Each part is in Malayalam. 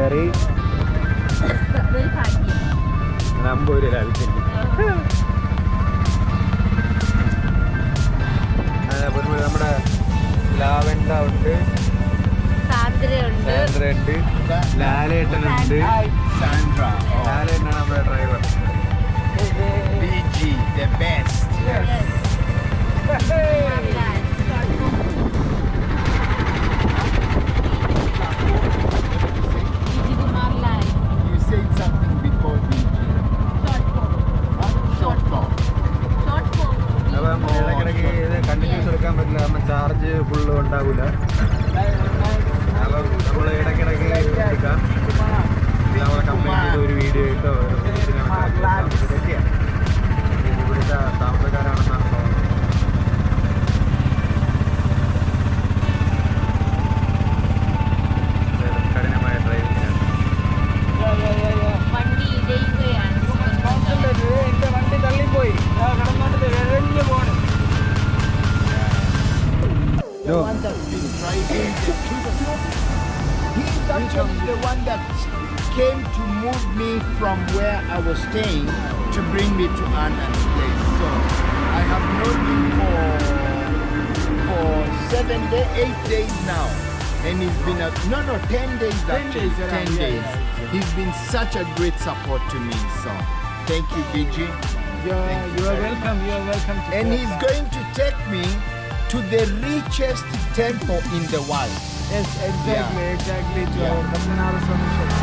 കയറി നമ്പൂര് രാവിലെ നമ്മുടെ ലാവെണ്ട ഉണ്ട്, സാന്ദ്രയുണ്ട്, ലാലേട്ടനുണ്ട്. ലാലേട്ടനാണ് നമ്മുടെ driver. the best. Yes. You said something before DG. Short form. ഇടയ്ക്കിടയ്ക്ക് ഇത് കണ്ടിന്യൂസ് എടുക്കാൻ പറ്റില്ല, കാരണം ചാർജ് ഫുള്ള് ഉണ്ടാവില്ല. അപ്പം നമ്മൾ ഇടയ്ക്കിടയ്ക്ക് എടുക്കാം. നമ്മളെ കംപ്ലീറ്റ് ചെയ്ത് ഒരു വീഡിയോ ഇട്ടോ ഇതൊക്കെയാണ്. ഇവിടുത്തെ താമസക്കാരാണെന്നാണ് തോന്നുന്നത്. കഠിനമായ ഡ്രൈവിംഗ് ആണ്. എന്റെ വണ്ടി തള്ളിപ്പോയി, കിടന്നോണ്ട് ഇഴഞ്ഞു പോണ്. The one that's been driving the tuk-tuk. He's actually the one that came to move me from where I was staying to bring me to Anna's place. So I have known him for 8 days now. And he's been 10 days actually. 10 days. He's been such a great support to me. So thank you, Gigi. You are welcome. You are welcome. And he's going to take me to the richest temple in the world. Yes, exactly. To our Padmanabha Swami temple.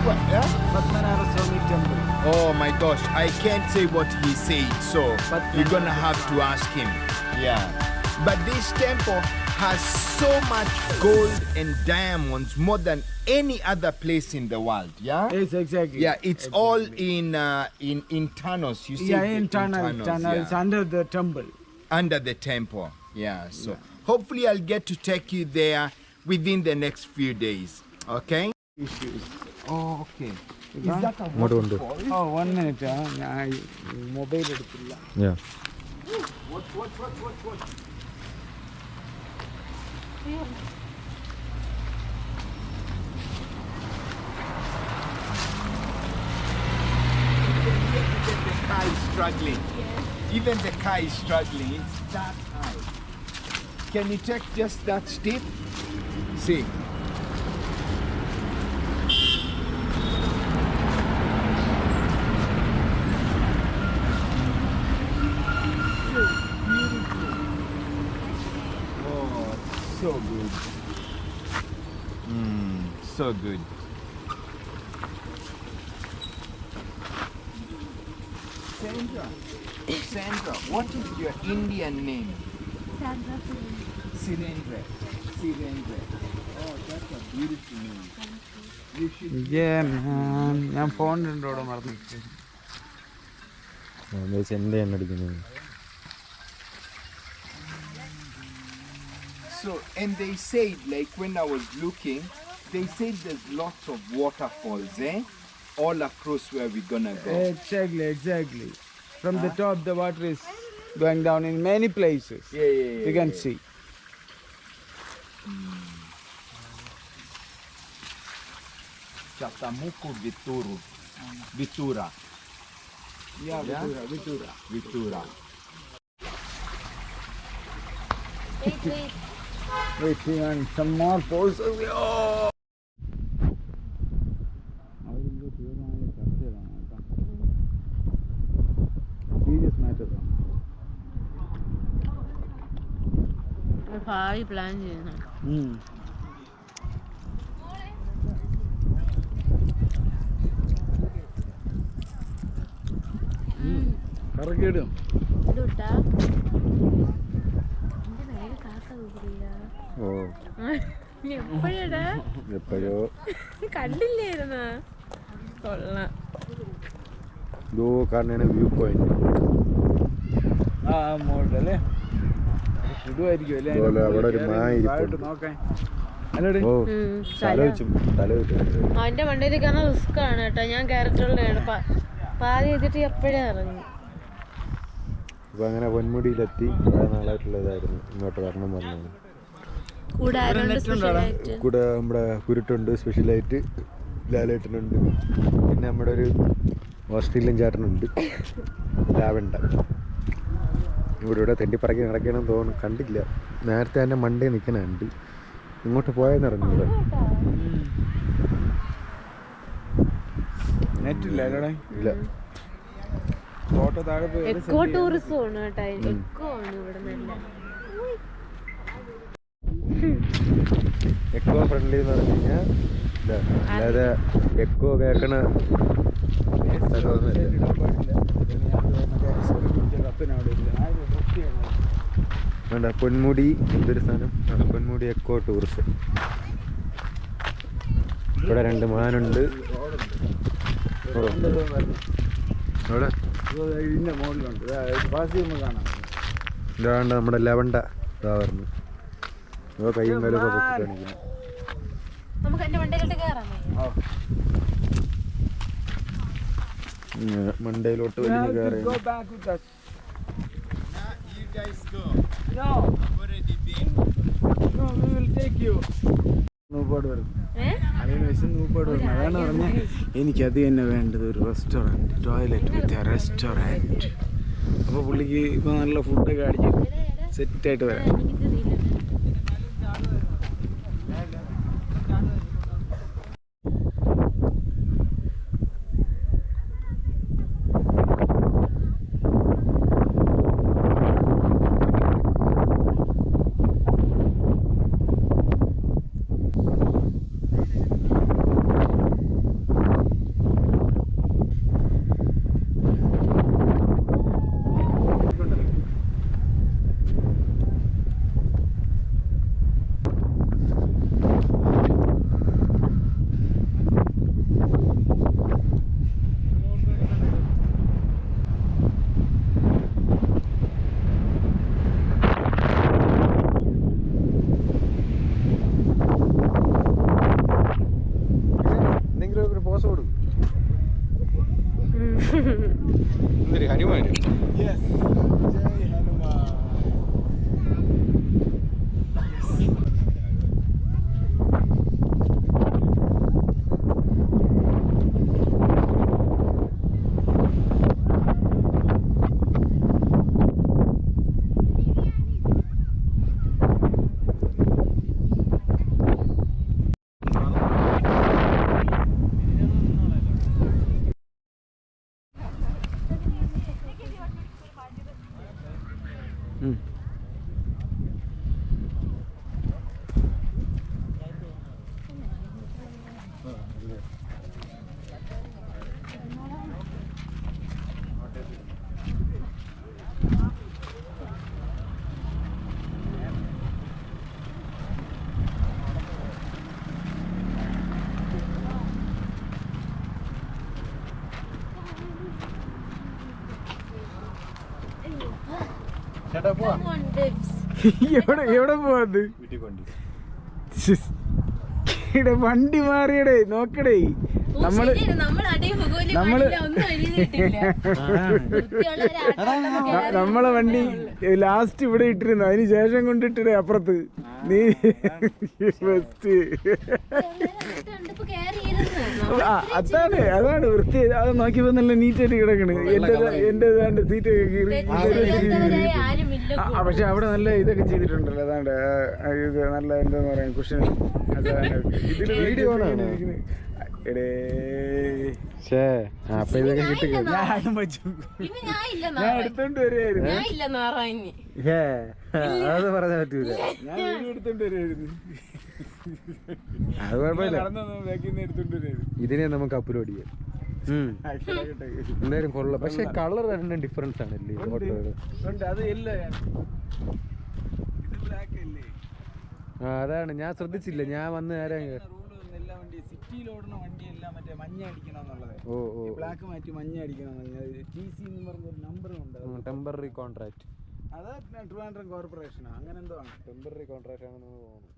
What? Yeah? Padmanabha Swami temple. Oh my gosh, I can't say what he said, so you're gonna have to ask him. Yeah. But this temple has so much gold and diamonds, more than any other place in the world. Yeah. Yes, exactly. Yeah, it's all in tunnels. You see? Yeah, in tunnels. Yeah. Under the temple. Under the temple. Yeah. So hopefully I'll get to take you there within the next few days. Okay? Oh, okay. Is that a waterfall? Oh, 1 minute. Mobile edutilla. Yeah. What? The car is struggling. Yes. Even the car is struggling. It's that high. Can you take just that steep? See. So good. So good. Sandra, what is your Indian name? Sandra. Sirendra. Oh, that's a beautiful name. You should. Yeah, man. ഞാൻ ഫോണിൻ്റെ അവിടെ മറന്നിട്ട്. എൻ്റെ എണ്ണ അടിക്കുന്നത്. So, and they said, like when I was looking, they said there's lots of waterfalls, all across where we're gonna go. Exactly. From the top, the water is going down in many places. Yeah. You can see. Chatamuku Vitura. Yeah, Vitura. Wait, hang on. Some more poses. Oh! Serious matter. ഭാവി പ്ലാൻ ചെയ്യുന്നു. കറക്കിയിടും. ഇട്ടാ എപ്പോഴോ കണ്ടില്ലായിരുന്ന കൊള്ളാം. കാണുന്ന വ്യൂ പോയിന്റ് മോഡല്ലേ ഇടുമായിരിക്കും അല്ലേ? അവിടെ ഒരു നോക്കാൻ അവന്റെ വണ്ടിയിൽ കയറുന്ന റിസ്ക് ആണ് കേട്ടോ. ഞാൻ കയറിട്ടുള്ളതാണ് പാതി ചെയ്തിട്ട് എപ്പോഴേ ഇറങ്ങി. അപ്പൊ അങ്ങനെ പൊന്മുടിയിലെത്തി. കുറെ നാളായിട്ടുള്ളതായിരുന്നു ഇങ്ങോട്ട് വരണം പറഞ്ഞത്. കൂടെ കൂടെ നമ്മുടെ കുരുട്ടുണ്ട് സ്പെഷ്യലായിട്ട് ലാലേട്ടനുണ്ട്, പിന്നെ നമ്മുടെ ഒരു ഓസ്ട്രേലിയൻ ചേട്ടനുണ്ട് ലാവണ്ട. ഇവിടെ തെണ്ടിപ്പറക്കി നടക്കണമെന്ന് തോന്നുന്നു, കണ്ടില്ല. നേരത്തെ തന്നെ മണ്ടേ നിൽക്കണുണ്ട്. ഇങ്ങോട്ട് പോയെന്ന് അറിഞ്ഞൂടെ. ഇല്ല. എക്കോ ടൂറിസം ആണ് കേട്ടോ. എക്കോ ആണ് ഇവിടെ നല്ല എക്കോ ഫ്രണ്ട്ലി എന്ന് പറഞ്ഞു കഴിഞ്ഞാൽ അല്ലാതെ എക്കോ കേൾക്കണ വേണ്ട. പൊന്മുടി എന്തൊരു സാധനം, പൊന്മുടി എക്കോ ടൂറിസം. ഇവിടെ 2 മാനുണ്ട്. അവിടെ ഇതാണ്ട് നമ്മുടെ ലെവണ്ട ഇതാ പറഞ്ഞു. കയ്യും കാലൊക്കെ പൊക്കി കാണിക്കുന്നു. മണ്ടയിലോട്ട് വലിയ കയറി. അതാണ് പറഞ്ഞ എനിക്കത് തന്നെ വേണ്ടത്, ഒരു റെസ്റ്റോറൻറ്റ്, ടോയ്ലറ്റ് വിത്ത് റെസ്റ്റോറൻറ്റ്. അപ്പോൾ പുള്ളിക്ക് ഇപ്പോൾ നല്ല ഫുഡൊക്കെ അടിച്ച് സെറ്റായിട്ട് വരാം. ഹനുമാൻ എവിടെ പോവാത്? വണ്ടി മാറിയടേ, നോക്കടേ. നമ്മളെ വണ്ടി ലാസ്റ്റ് ഇവിടെ ഇട്ടിരുന്നു, അതിന് ശേഷം കൊണ്ടിട്ടേ അപ്പുറത്ത്. നീ ബെസ്റ്റ്. അതാണ് വൃത്തി. അത് നോക്കിയപ്പോ നല്ല നീറ്റായിട്ട് കിടക്കണ്. എന്റെ സീറ്റൊക്കെ കീറി. പക്ഷെ അവിടെ നല്ല ഇതൊക്കെ ചെയ്തിട്ടുണ്ടല്ലോ. അതാണ്ട് ഇത് നല്ല എന്താന്ന് പറയാ കുഷൻ. ഇതില് ഞാൻ എടുത്തോണ്ട് വരുമായിരുന്നു. അത് പറയാൻ പറ്റൂല. ഞാൻ വീഡിയോ എടുത്തോണ്ട് വരുമായിരുന്നു. അത് കുഴപ്പമില്ല. എടുത്തോണ്ട് വരുമായിരുന്നു. ഇതിനെ നമുക്ക് അപ്ലോഡ് ചെയ്യാം. എന്തായാലും കൊള്ളാം. പക്ഷെ കളർ രണ്ടും ഡിഫറൻസ് ആണല്ലേ ഫോട്ടോയുടെ. അതാണ് ഞാൻ ശ്രദ്ധിച്ചില്ല. ഞാൻ വന്ന് നേരെ സിറ്റിയിൽ ഓടുന്ന വണ്ടിയെല്ലാം മറ്റേ മഞ്ഞ അടിക്കണം എന്നുള്ളത്. ബ്ലാക്ക് മാറ്റി മഞ്ഞ അടിക്കണം. TC എന്ന് പറഞ്ഞൊരു നമ്പറും ഉണ്ട്. Temporary contract. അത് ട്രിവാൻഡ്രം കോർപ്പറേഷനാ, അങ്ങനെ എന്തോ ആണ്. ടെമ്പററി കോൺട്രാക്ട് ആണെന്ന് തോന്നുന്നു.